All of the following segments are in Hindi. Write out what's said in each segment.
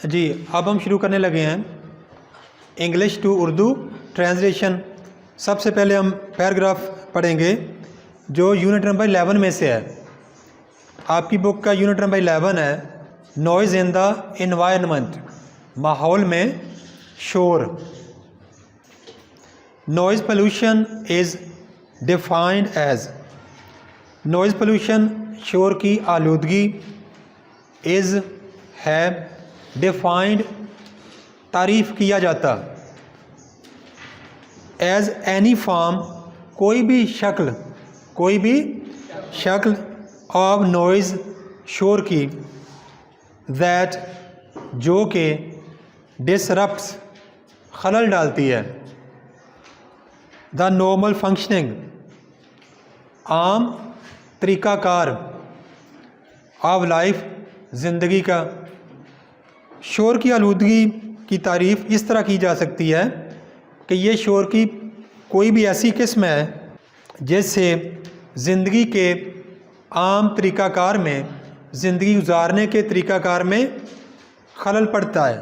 जी, अब हम शुरू करने लगे हैं इंग्लिश टू उर्दू ट्रांसलेशन। सबसे पहले हम पैराग्राफ पढ़ेंगे जो यूनिट नंबर 11 में से है। आपकी बुक का यूनिट नंबर 11 है नॉइज़ इन द एनवायरनमेंट, माहौल में शोर। Noise pollution is defined as, noise pollution शोर की आलूदगी, इज़ है, डिफाइंड तारीफ़ किया जाता, एज एनी फॉर्म कोई भी शक्ल ऑफ नॉइज़ शोर की, दैट जो कि डिसरप्ट्स खलल डालती है, द नॉर्मल फंक्शनिंग आम तरीक़ाकार, ऑफ लाइफ ज़िंदगी का। शोर की आलूदगी की तारीफ़ इस तरह की जा सकती है कि ये शोर की कोई भी ऐसी किस्म है जिससे ज़िंदगी के आम तरीक़ाकार में, ज़िंदगी गुजारने के तरीक़ाकार में खलल पड़ता है।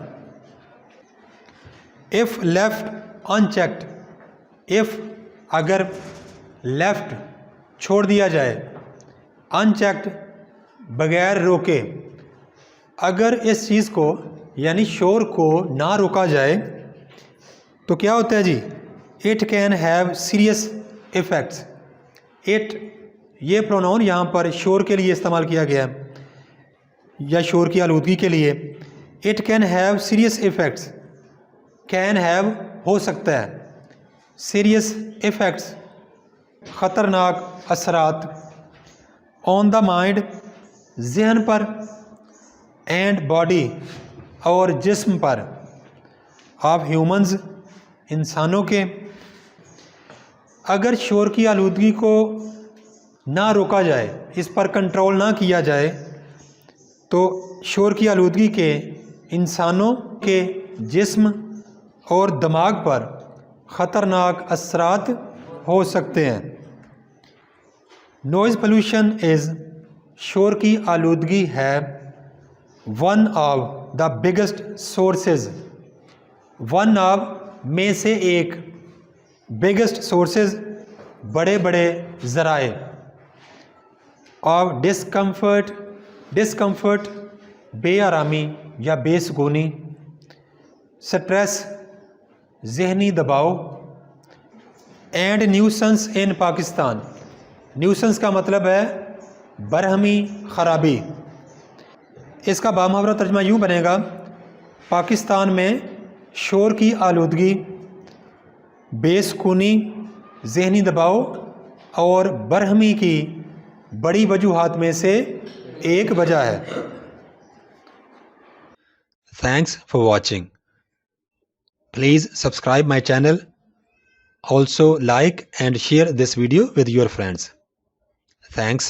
इफ़ लेफ़्ट अनचेक्ड, इफ़ अगर लेफ़्ट छोड़ दिया जाए, अनचेक्ड बग़ैर रोके, अगर इस चीज़ को यानी शोर को ना रोका जाए तो क्या होता है जी, it can have serious effects. It ये प्रोनाउन यहाँ पर शोर के लिए इस्तेमाल किया गया है या शोर की आलूदगी के लिए। It can have serious effects, can have हो सकता है, सीरियस इफ़ेक्ट्स ख़तरनाक असरात, ऑन द माइंड जहन पर, एंड बॉडी और जिस्म पर, ऑफ ह्यूमंस इंसानों के। अगर शोर की आलूदगी को ना रोका जाए, इस पर कंट्रोल ना किया जाए तो शोर की आलूदगी के इंसानों के जिस्म और दिमाग पर ख़तरनाक असरात हो सकते हैं। नॉइज़ पोल्यूशन इज़, शोर की आलूदगी है, one of the biggest sources, one of में से एक, बिगेस्ट सोर्सेज बड़े बड़े ज़राए, ऑफ डिस्कम्फर्ट, डिस्कम्फर्ट बेआरामी या बेसुकूनी, स्ट्रेस जहनी दबाव, and nuisance in Pakistan. Nuisance का मतलब है बरहमी खराबी। इसका बामुहावरा तर्जमा यूँ बनेगा, पाकिस्तान में शोर की आलूदगी बेसुकूनी, जहनी दबाव और बरहमी की बड़ी वजूहात में से एक वजह है। Thanks for watching. Please subscribe my channel, also like and share this video with your friends. Thanks.